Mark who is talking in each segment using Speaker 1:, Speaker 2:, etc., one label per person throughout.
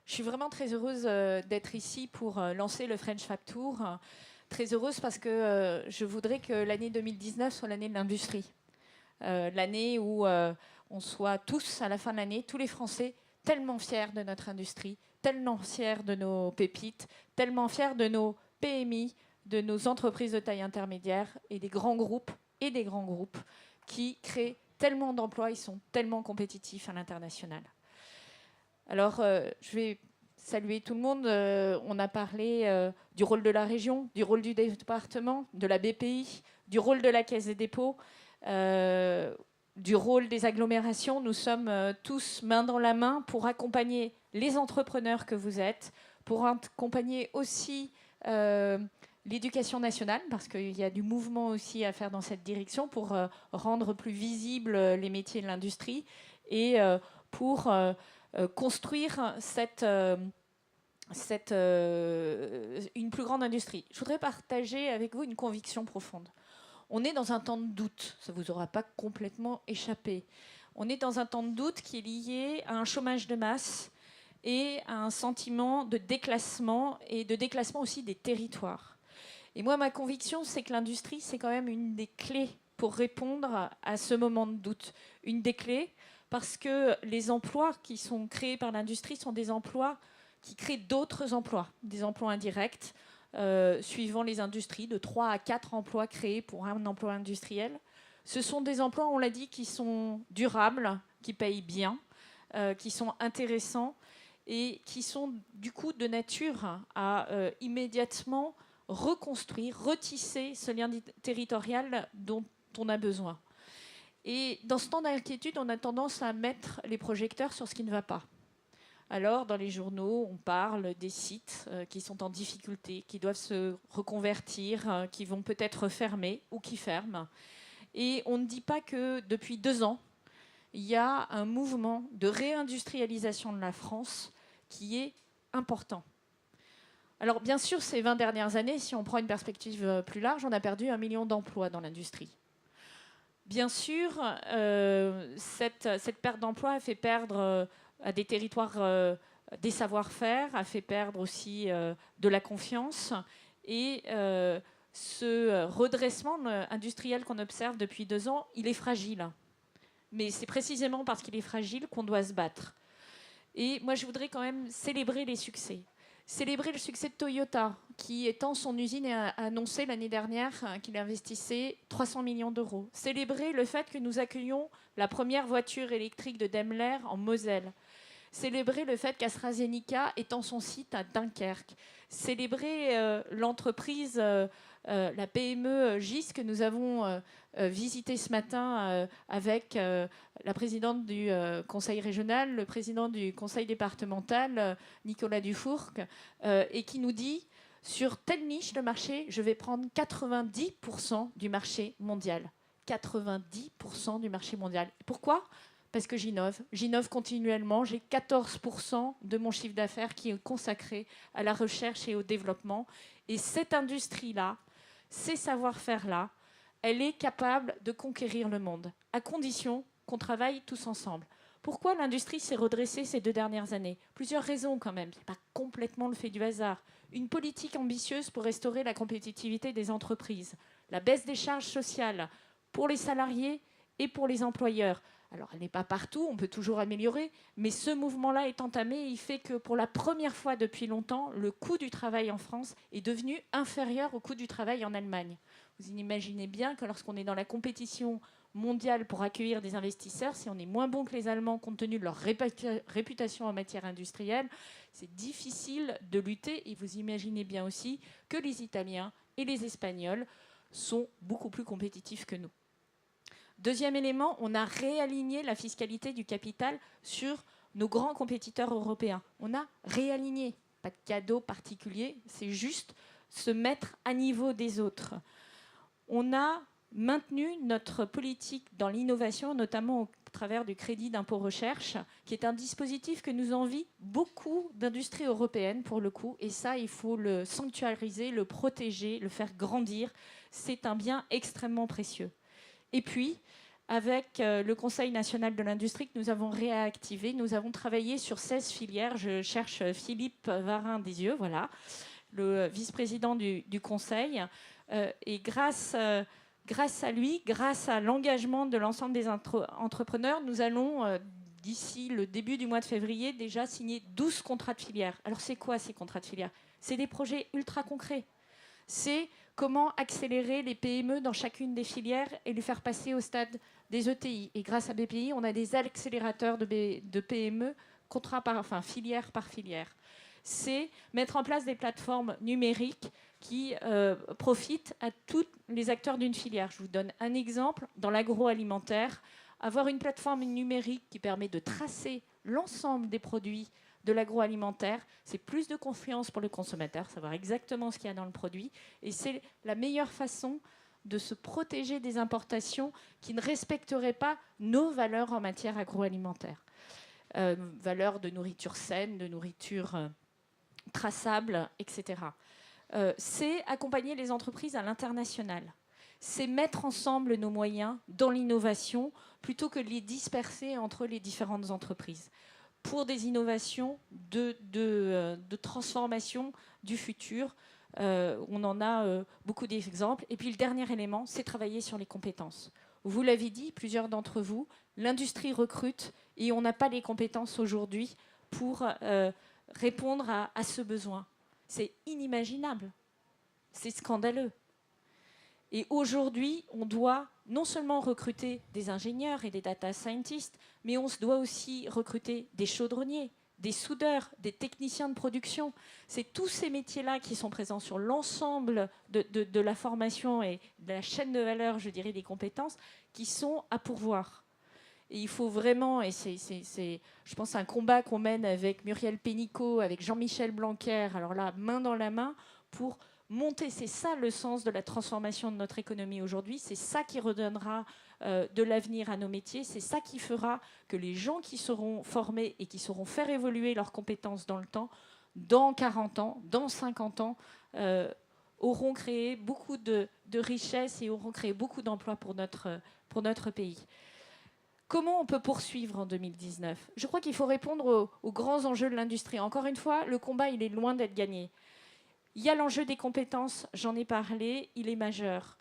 Speaker 1: Je suis vraiment très heureuse d'être ici pour lancer le French Fab Tour. Très heureuse parce que je voudrais que l'année 2019 soit l'année de l'industrie. L'année où on soit tous, à la fin de l'année, tous les Français, tellement fiers de notre industrie, tellement fiers de nos pépites, tellement fiers de nos PMI, de nos entreprises de taille intermédiaire et des grands groupes qui créent tellement d'emplois, ils sont tellement compétitifs à l'international. Alors, je vais saluer tout le monde. On a parlé du rôle de la région, du rôle du département, de la BPI, du rôle de la Caisse des dépôts, du rôle des agglomérations. Nous sommes tous main dans la main pour accompagner les entrepreneurs que vous êtes, pour accompagner aussi l'éducation nationale, parce qu'il y a du mouvement aussi à faire dans cette direction pour rendre plus visibles les métiers de l'industrie et pour construire une plus grande industrie. Je voudrais partager avec vous une conviction profonde. On est dans un temps de doute, ça ne vous aura pas complètement échappé. On est dans un temps de doute qui est lié à un chômage de masse et à un sentiment de déclassement et de déclassement aussi des territoires. Et moi, ma conviction, c'est que l'industrie, c'est quand même une des clés pour répondre à ce moment de doute. Une des clés, parce que les emplois qui sont créés par l'industrie sont des emplois qui créent d'autres emplois, des emplois indirects, suivant les industries, de 3 à 4 emplois créés pour un emploi industriel. Ce sont des emplois, on l'a dit, qui sont durables, qui payent bien, qui sont intéressants et qui sont du coup de nature à immédiatement reconstruire, retisser ce lien territorial dont on a besoin. Et dans ce temps d'inquiétude, on a tendance à mettre les projecteurs sur ce qui ne va pas. Alors, dans les journaux, on parle des sites qui sont en difficulté, qui doivent se reconvertir, qui vont peut-être fermer ou qui ferment. Et on ne dit pas que depuis 2 ans, il y a un mouvement de réindustrialisation de la France qui est important. Alors, bien sûr, ces 20 dernières années, si on prend une perspective plus large, on a perdu 1 million d'emplois dans l'industrie. Bien sûr, cette perte d'emploi a fait perdre à des territoires des savoir-faire, a fait perdre aussi de la confiance. Et ce redressement industriel qu'on observe depuis 2 ans, il est fragile. Mais c'est précisément parce qu'il est fragile qu'on doit se battre. Et moi, je voudrais quand même célébrer les succès. Célébrer le succès de Toyota, qui, étant son usine, a annoncé l'année dernière qu'il investissait 300 millions d'euros. Célébrer le fait que nous accueillons la première voiture électrique de Daimler en Moselle. Célébrer le fait qu'AstraZeneca étend son site à Dunkerque. Célébrer l'entreprise, la PME GIS que nous avons visitée ce matin avec la présidente du conseil régional, le président du conseil départemental, Nicolas Dufourcq, et qui nous dit, sur telle niche de marché, je vais prendre 90% du marché mondial. 90% du marché mondial. Pourquoi ? Parce que j'innove continuellement. J'ai 14% de mon chiffre d'affaires qui est consacré à la recherche et au développement. Et cette industrie-là, ces savoir-faire-là, elle est capable de conquérir le monde, à condition qu'on travaille tous ensemble. Pourquoi l'industrie s'est redressée ces 2 dernières années ? Plusieurs raisons quand même, ce n'est pas complètement le fait du hasard. Une politique ambitieuse pour restaurer la compétitivité des entreprises, la baisse des charges sociales pour les salariés et pour les employeurs. Alors, elle n'est pas partout, on peut toujours améliorer, mais ce mouvement-là est entamé et il fait que pour la première fois depuis longtemps, le coût du travail en France est devenu inférieur au coût du travail en Allemagne. Vous imaginez bien que lorsqu'on est dans la compétition mondiale pour accueillir des investisseurs, si on est moins bon que les Allemands compte tenu de leur réputation en matière industrielle, c'est difficile de lutter. Et vous imaginez bien aussi que les Italiens et les Espagnols sont beaucoup plus compétitifs que nous. Deuxième élément, on a réaligné la fiscalité du capital sur nos grands compétiteurs européens. On a réaligné, pas de cadeau particulier, c'est juste se mettre à niveau des autres. On a maintenu notre politique dans l'innovation, notamment au travers du crédit d'impôt recherche, qui est un dispositif que nous envient beaucoup d'industries européennes pour le coup. Et ça, il faut le sanctuariser, le protéger, le faire grandir. C'est un bien extrêmement précieux. Et puis, avec le Conseil national de l'industrie que nous avons réactivé. Nous avons travaillé sur 16 filières. Je cherche Philippe Varin-Desieux, voilà, le vice-président du Conseil. Et grâce à lui, grâce à l'engagement de l'ensemble des entrepreneurs, nous allons, d'ici le début du mois de février, déjà signer 12 contrats de filière. Alors c'est quoi ces contrats de filière? C'est des projets ultra concrets. C'est comment accélérer les PME dans chacune des filières et les faire passer au stade des ETI. Et grâce à BPI, on a des accélérateurs de PME, filière par filière. C'est mettre en place des plateformes numériques qui profitent à tous les acteurs d'une filière. Je vous donne un exemple. Dans l'agroalimentaire, avoir une plateforme numérique qui permet de tracer l'ensemble des produits de l'agroalimentaire, c'est plus de confiance pour le consommateur, savoir exactement ce qu'il y a dans le produit. Et c'est la meilleure façon de se protéger des importations qui ne respecteraient pas nos valeurs en matière agroalimentaire. Valeurs de nourriture saine, de nourriture traçable, etc. C'est accompagner les entreprises à l'international. C'est mettre ensemble nos moyens dans l'innovation plutôt que de les disperser entre les différentes entreprises pour des innovations de transformation du futur. On en a beaucoup d'exemples. Et puis le dernier élément, c'est travailler sur les compétences. Vous l'avez dit, plusieurs d'entre vous, l'industrie recrute et on n'a pas les compétences aujourd'hui pour répondre à ce besoin. C'est inimaginable. C'est scandaleux. Et aujourd'hui, on doit non seulement recruter des ingénieurs et des data scientists, mais on doit aussi recruter des chaudronniers, des soudeurs, des techniciens de production. C'est tous ces métiers-là qui sont présents sur l'ensemble de la formation et de la chaîne de valeur, je dirais, des compétences, qui sont à pourvoir. Et il faut vraiment, et c'est je pense, un combat qu'on mène avec Muriel Pénicaud, avec Jean-Michel Blanquer, alors là, main dans la main, pour monter. C'est ça le sens de la transformation de notre économie aujourd'hui. C'est ça qui redonnera de l'avenir à nos métiers. C'est ça qui fera que les gens qui seront formés et qui sauront faire évoluer leurs compétences dans le temps, dans 40 ans, dans 50 ans, auront créé beaucoup de richesses et auront créé beaucoup d'emplois pour notre pays. Comment on peut poursuivre en 2019? Je crois qu'il faut répondre aux grands enjeux de l'industrie. Encore une fois, le combat, il est loin d'être gagné. Il y a l'enjeu des compétences, j'en ai parlé, il est majeur.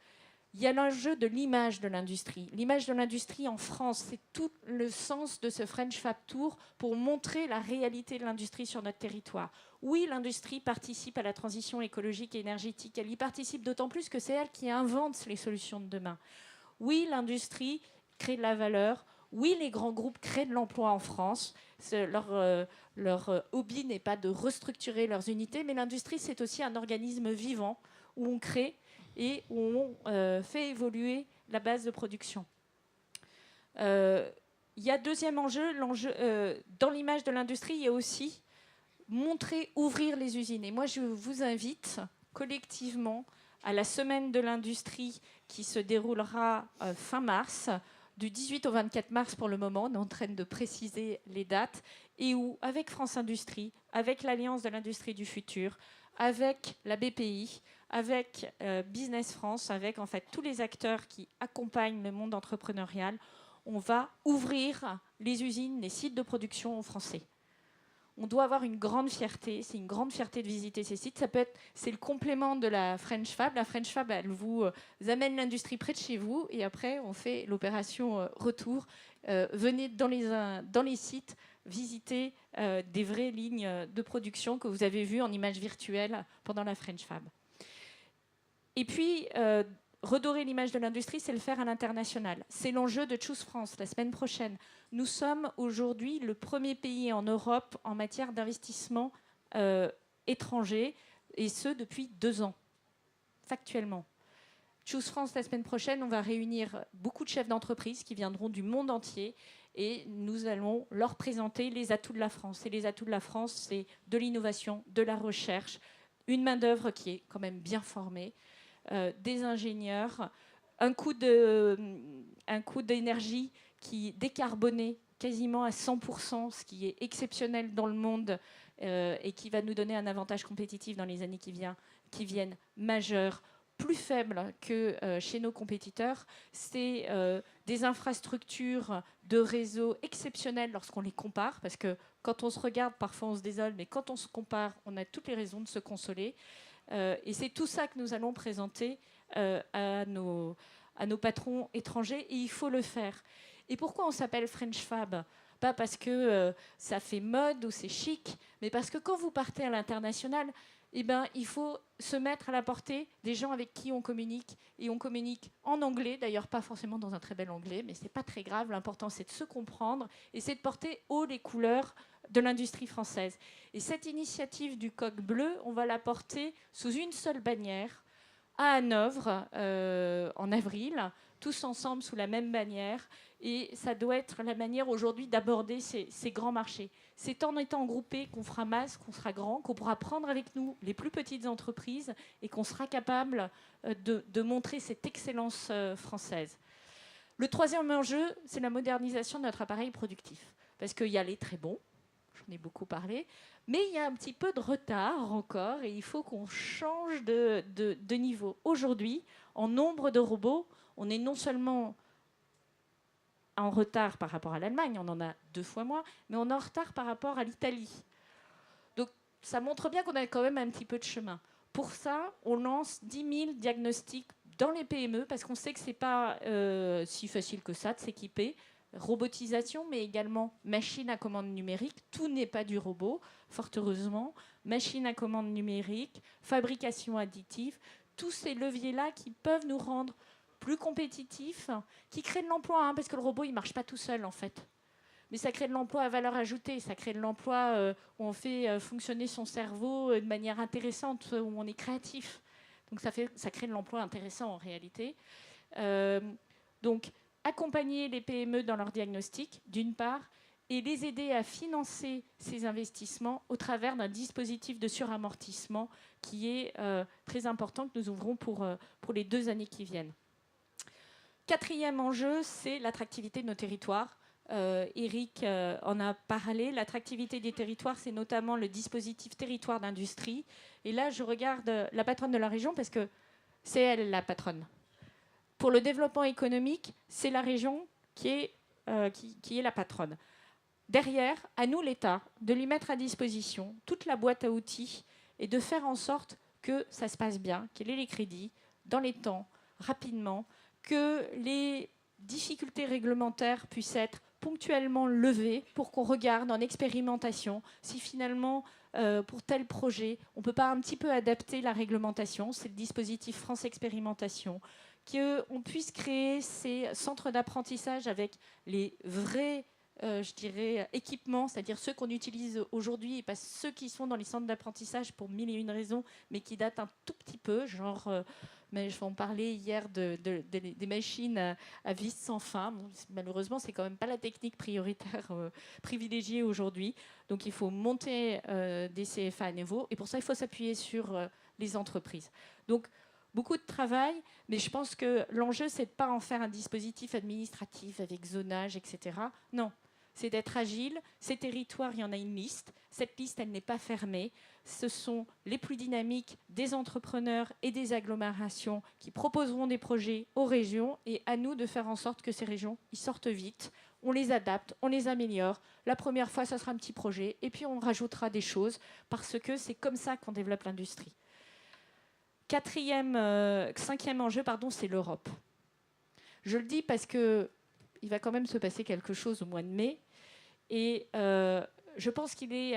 Speaker 1: Il y a l'enjeu de l'image de l'industrie. L'image de l'industrie en France, c'est tout le sens de ce French Fab Tour pour montrer la réalité de l'industrie sur notre territoire. Oui, l'industrie participe à la transition écologique et énergétique. Elle y participe d'autant plus que c'est elle qui invente les solutions de demain. Oui, l'industrie crée de la valeur. Oui, les grands groupes créent de l'emploi en France. Leur hobby n'est pas de restructurer leurs unités, mais l'industrie, c'est aussi un organisme vivant où on crée et où on fait évoluer la base de production. Il y a deuxième enjeu, dans l'image de l'industrie, il y a aussi montrer, ouvrir les usines. Et moi, je vous invite collectivement à la semaine de l'industrie qui se déroulera fin mars, du 18 au 24 mars pour le moment, on est en train de préciser les dates, et où, avec France Industrie, avec l'Alliance de l'industrie du futur, avec la BPI, avec Business France, avec en fait tous les acteurs qui accompagnent le monde entrepreneurial, on va ouvrir les usines, les sites de production aux Français. On doit avoir une grande fierté. C'est une grande fierté de visiter ces sites. C'est le complément de la French Fab. La French Fab, elle vous amène l'industrie près de chez vous et après, on fait l'opération retour. Venez dans les sites visiter des vraies lignes de production que vous avez vues en images virtuelles pendant la French Fab. Et puis, redorer l'image de l'industrie, c'est le faire à l'international. C'est l'enjeu de Choose France la semaine prochaine. Nous sommes aujourd'hui le premier pays en Europe en matière d'investissement étranger, et ce depuis 2 ans, factuellement. Choose France la semaine prochaine, on va réunir beaucoup de chefs d'entreprise qui viendront du monde entier et nous allons leur présenter les atouts de la France. Et les atouts de la France, c'est de l'innovation, de la recherche, une main-d'œuvre qui est quand même bien formée, des ingénieurs, un coût d'énergie qui est décarboné quasiment à 100%, ce qui est exceptionnel dans le monde et qui va nous donner un avantage compétitif dans les années qui viennent, majeur plus faible que chez nos compétiteurs. C'est des infrastructures de réseau exceptionnelles lorsqu'on les compare, parce que quand on se regarde, parfois on se désole, mais quand on se compare, on a toutes les raisons de se consoler. Et c'est tout ça que nous allons présenter à nos patrons étrangers, et il faut le faire. Et pourquoi on s'appelle French Fab ? Pas parce que ça fait mode ou c'est chic, mais parce que quand vous partez à l'international, eh ben, il faut se mettre à la portée des gens avec qui on communique. Et on communique en anglais, d'ailleurs pas forcément dans un très bel anglais, mais ce n'est pas très grave. L'important, c'est de se comprendre et c'est de porter haut les couleurs de l'industrie française. Et cette initiative du coq bleu, on va la porter sous une seule bannière à Hanovre en avril, tous ensemble sous la même bannière. Et ça doit être la manière aujourd'hui d'aborder ces grands marchés. C'est en étant groupés qu'on fera masse, qu'on sera grand, qu'on pourra prendre avec nous les plus petites entreprises et qu'on sera capable de montrer cette excellence française. Le troisième enjeu, c'est la modernisation de notre appareil productif. Parce qu'il y a les très bons, j'en ai beaucoup parlé, mais il y a un petit peu de retard encore et il faut qu'on change de niveau. Aujourd'hui, en nombre de robots, on est non seulement en retard par rapport à l'Allemagne, on en a 2 fois moins, mais on est en retard par rapport à l'Italie. Donc ça montre bien qu'on a quand même un petit peu de chemin. Pour ça, on lance 10 000 diagnostics dans les PME, parce qu'on sait que ce n'est pas si facile que ça de s'équiper. Robotisation, mais également machine à commande numérique. Tout n'est pas du robot, fort heureusement. Machine à commande numérique, fabrication additive, tous ces leviers-là qui peuvent nous rendre plus compétitifs, qui créent de l'emploi, hein, parce que le robot, il ne marche pas tout seul, en fait. Mais ça crée de l'emploi à valeur ajoutée, ça crée de l'emploi où on fait fonctionner son cerveau de manière intéressante, où on est créatif. Donc ça crée de l'emploi intéressant, en réalité. Donc, accompagner les PME dans leur diagnostic, d'une part, et les aider à financer ces investissements au travers d'un dispositif de suramortissement qui est très important, que nous ouvrons pour les 2 années qui viennent. Quatrième enjeu, c'est l'attractivité de nos territoires. Eric en a parlé. L'attractivité des territoires, c'est notamment le dispositif territoire d'industrie. Et là, je regarde la patronne de la région parce que c'est elle la patronne. Pour le développement économique, c'est la région qui est la patronne. Derrière, à nous, l'État, de lui mettre à disposition toute la boîte à outils et de faire en sorte que ça se passe bien, qu'il ait les crédits dans les temps, rapidement, que les difficultés réglementaires puissent être ponctuellement levées pour qu'on regarde en expérimentation si finalement, pour tel projet, on ne peut pas un petit peu adapter la réglementation. C'est le dispositif France Expérimentation. Qu'on puisse créer ces centres d'apprentissage avec les vrais je dirais, équipements, c'est-à-dire ceux qu'on utilise aujourd'hui et pas ceux qui sont dans les centres d'apprentissage pour 1001 raisons, mais qui datent un tout petit peu, genre, mais je vais en parler hier des machines à vis sans fin. Bon, malheureusement, c'est quand même pas la technique prioritaire privilégiée aujourd'hui. Donc, il faut monter des CFA à niveau, et pour ça, il faut s'appuyer sur les entreprises. Donc, beaucoup de travail, mais je pense que l'enjeu, c'est de ne pas en faire un dispositif administratif avec zonage, etc. Non, c'est d'être agile. Ces territoires, il y en a une liste. Cette liste, elle n'est pas fermée. Ce sont les plus dynamiques des entrepreneurs et des agglomérations qui proposeront des projets aux régions, et à nous de faire en sorte que ces régions ils sortent vite. On les adapte, on les améliore. La première fois, ça sera un petit projet, et puis on rajoutera des choses, parce que c'est comme ça qu'on développe l'industrie. Cinquième enjeu, c'est l'Europe. Je le dis parce qu'il va quand même se passer quelque chose au mois de mai. Et je pense qu'il est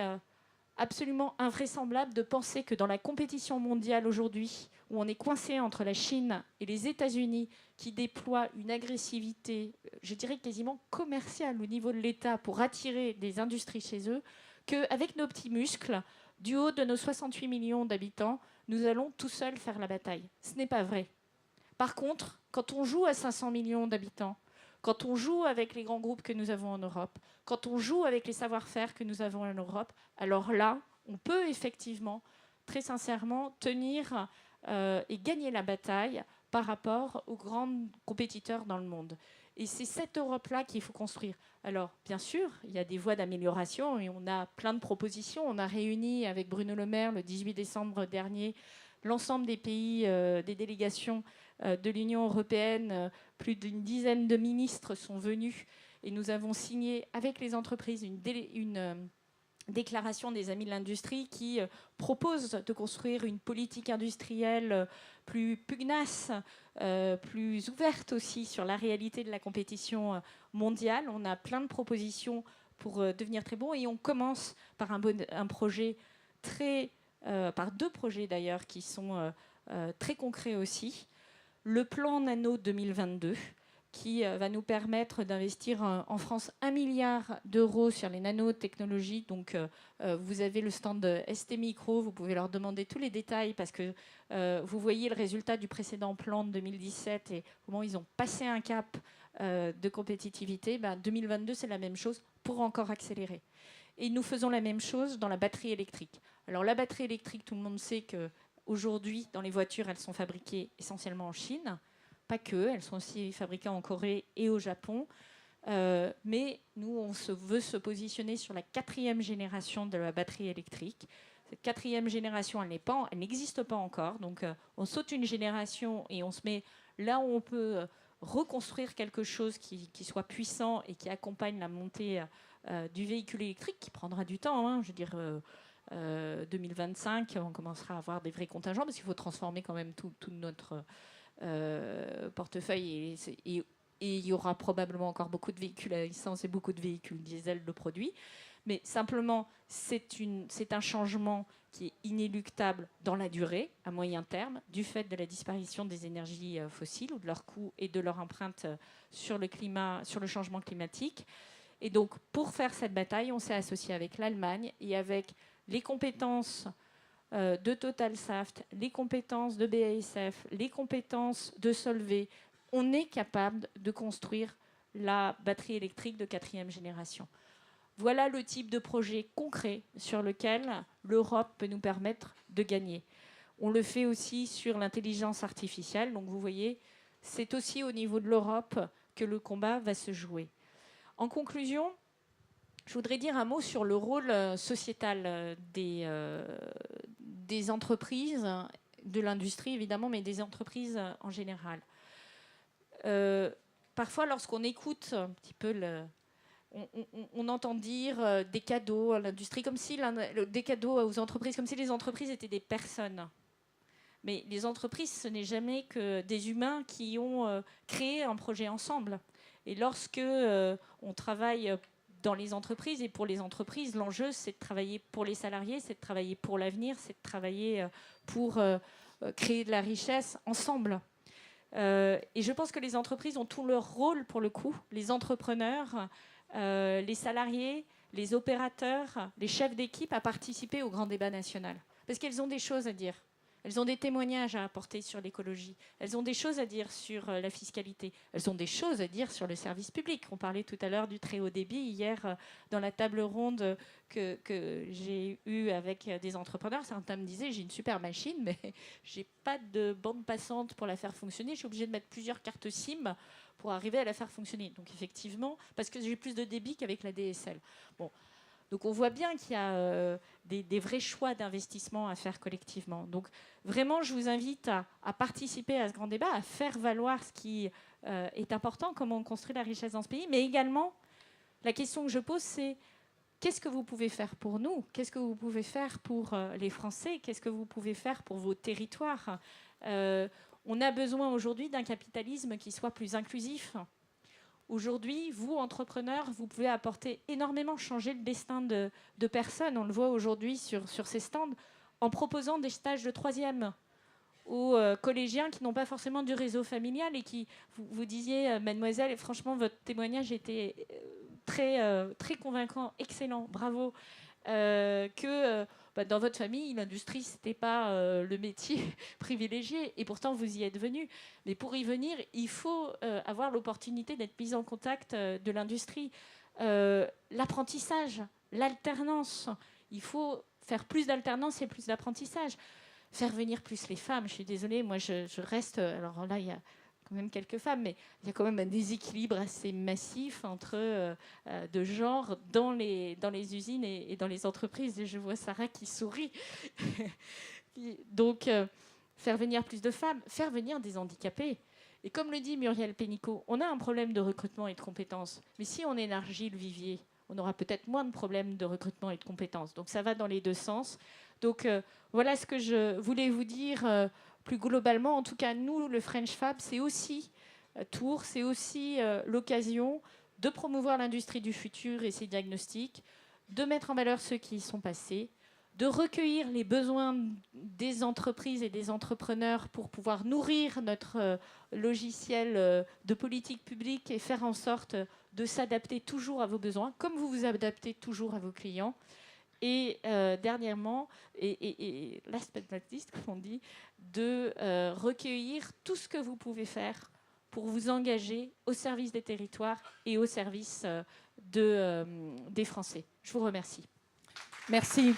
Speaker 1: absolument invraisemblable de penser que dans la compétition mondiale aujourd'hui, où on est coincé entre la Chine et les États-Unis, qui déploient une agressivité, je dirais quasiment commerciale au niveau de l'État pour attirer des industries chez eux, qu'avec nos petits muscles, du haut de nos 68 millions d'habitants, nous allons tout seuls faire la bataille. Ce n'est pas vrai. Par contre, quand on joue à 500 millions d'habitants, quand on joue avec les grands groupes que nous avons en Europe, quand on joue avec les savoir-faire que nous avons en Europe, alors là, on peut effectivement, très sincèrement, tenir et gagner la bataille par rapport aux grands compétiteurs dans le monde. Et c'est cette Europe-là qu'il faut construire. Alors, bien sûr, il y a des voies d'amélioration et on a plein de propositions. On a réuni avec Bruno Le Maire le 18 décembre dernier l'ensemble des pays, des délégations de l'Union européenne. Plus d'une dizaine de ministres sont venus et nous avons signé avec les entreprises une déclaration des Amis de l'Industrie qui propose de construire une politique industrielle plus pugnace, plus ouverte aussi sur la réalité de la compétition mondiale. On a plein de propositions pour devenir très bon et on commence par un projet par deux projets d'ailleurs qui sont très concrets aussi. Le plan Nano 2022 qui va nous permettre d'investir en France 1 milliard d'euros sur les nanotechnologies. Donc, vous avez le stand de ST Micro, vous pouvez leur demander tous les détails parce que vous voyez le résultat du précédent plan de 2017 et comment ils ont passé un cap de compétitivité. 2022, c'est la même chose pour encore accélérer. Et nous faisons la même chose dans la batterie électrique. Alors, la batterie électrique, tout le monde sait qu'aujourd'hui, dans les voitures, elles sont fabriquées essentiellement en Chine. Pas que, elles sont aussi fabriquées en Corée et au Japon. Mais nous, on veut se positionner sur la 4e génération de la batterie électrique. Cette 4e génération, elle n'existe pas encore. Donc, on saute une génération et on se met là où on peut reconstruire quelque chose qui soit puissant et qui accompagne la montée du véhicule électrique, qui prendra du temps. Hein, je veux dire, 2025, on commencera à avoir des vrais contingents parce qu'il faut transformer quand même tout notre portefeuille et il y aura probablement encore beaucoup de véhicules à essence et beaucoup de véhicules diesel de produits. Mais simplement, c'est un changement qui est inéluctable dans la durée, à moyen terme, du fait de la disparition des énergies fossiles ou de leur coût et de leur empreinte sur le climat, sur le changement climatique. Et donc, pour faire cette bataille, on s'est associé avec l'Allemagne et avec les compétences de Total Saft, les compétences de BASF, les compétences de Solvay. On est capable de construire la batterie électrique de 4e génération. Voilà le type de projet concret sur lequel l'Europe peut nous permettre de gagner. On le fait aussi sur l'intelligence artificielle. Donc vous voyez, c'est aussi au niveau de l'Europe que le combat va se jouer. En conclusion, je voudrais dire un mot sur le rôle sociétal des entreprises, de l'industrie évidemment, mais des entreprises en général. Parfois, lorsqu'on écoute un petit peu on entend dire des cadeaux à l'industrie, comme si des cadeaux aux entreprises, comme si les entreprises étaient des personnes. Mais les entreprises, ce n'est jamais que des humains qui ont créé un projet ensemble. Et lorsque on travaille dans les entreprises et pour les entreprises, l'enjeu, c'est de travailler pour les salariés, c'est de travailler pour l'avenir, c'est de travailler pour créer de la richesse ensemble. Et je pense que les entreprises ont tout leur rôle pour le coup, les entrepreneurs, les salariés, les opérateurs, les chefs d'équipe à participer au grand débat national. Parce qu'elles ont des choses à dire. Elles ont des témoignages à apporter sur l'écologie. Elles ont des choses à dire sur la fiscalité. Elles ont des choses à dire sur le service public. On parlait tout à l'heure du très haut débit. Hier, dans la table ronde que j'ai eue avec des entrepreneurs, certains me disaient « j'ai une super machine, mais je n'ai pas de bande passante pour la faire fonctionner. Je suis obligée de mettre plusieurs cartes SIM pour arriver à la faire fonctionner. » Donc effectivement, parce que j'ai plus de débit qu'avec la DSL. Bon. Donc on voit bien qu'il y a des vrais choix d'investissement à faire collectivement. Donc vraiment, je vous invite à participer à ce grand débat, à faire valoir ce qui est important, comment on construit la richesse dans ce pays. Mais également, la question que je pose, c'est qu'est-ce que vous pouvez faire pour nous? Qu'est-ce que vous pouvez faire pour les Français? Qu'est-ce que vous pouvez faire pour vos territoires? On a besoin aujourd'hui d'un capitalisme qui soit plus inclusif. Aujourd'hui, vous, entrepreneurs, vous pouvez apporter énormément, changer le destin de personnes. On le voit aujourd'hui sur ces stands, en proposant des stages de 3e aux collégiens qui n'ont pas forcément du réseau familial et qui, vous disiez, mademoiselle, et franchement, votre témoignage était très convaincant, excellent, bravo, dans votre famille, l'industrie, ce n'était pas le métier privilégié, et pourtant vous y êtes venu. Mais pour y venir, il faut avoir l'opportunité d'être mis en contact de l'industrie. L'apprentissage, l'alternance, il faut faire plus d'alternance et plus d'apprentissage. Faire venir plus les femmes, je suis désolée, moi je reste... Alors là, il y a quand même quelques femmes, mais il y a quand même un déséquilibre assez massif entre de genre dans les usines et dans les entreprises. Et je vois Sarah qui sourit. Donc, faire venir plus de femmes, faire venir des handicapés. Et comme le dit Muriel Pénicaud, on a un problème de recrutement et de compétences. Mais si on élargit le vivier, on aura peut-être moins de problèmes de recrutement et de compétences. Donc ça va dans les deux sens. Donc voilà ce que je voulais vous dire plus globalement. En tout cas, nous, le French Fab, c'est aussi Tours, c'est aussi l'occasion de promouvoir l'industrie du futur et ses diagnostics, de mettre en valeur ceux qui y sont passés, de recueillir les besoins des entreprises et des entrepreneurs pour pouvoir nourrir notre logiciel de politique publique et faire en sorte de s'adapter toujours à vos besoins, comme vous vous adaptez toujours à vos clients. Et dernièrement, et last but not least, comme on dit, de recueillir tout ce que vous pouvez faire pour vous engager au service des territoires et au service des Français. Je vous remercie.
Speaker 2: Merci.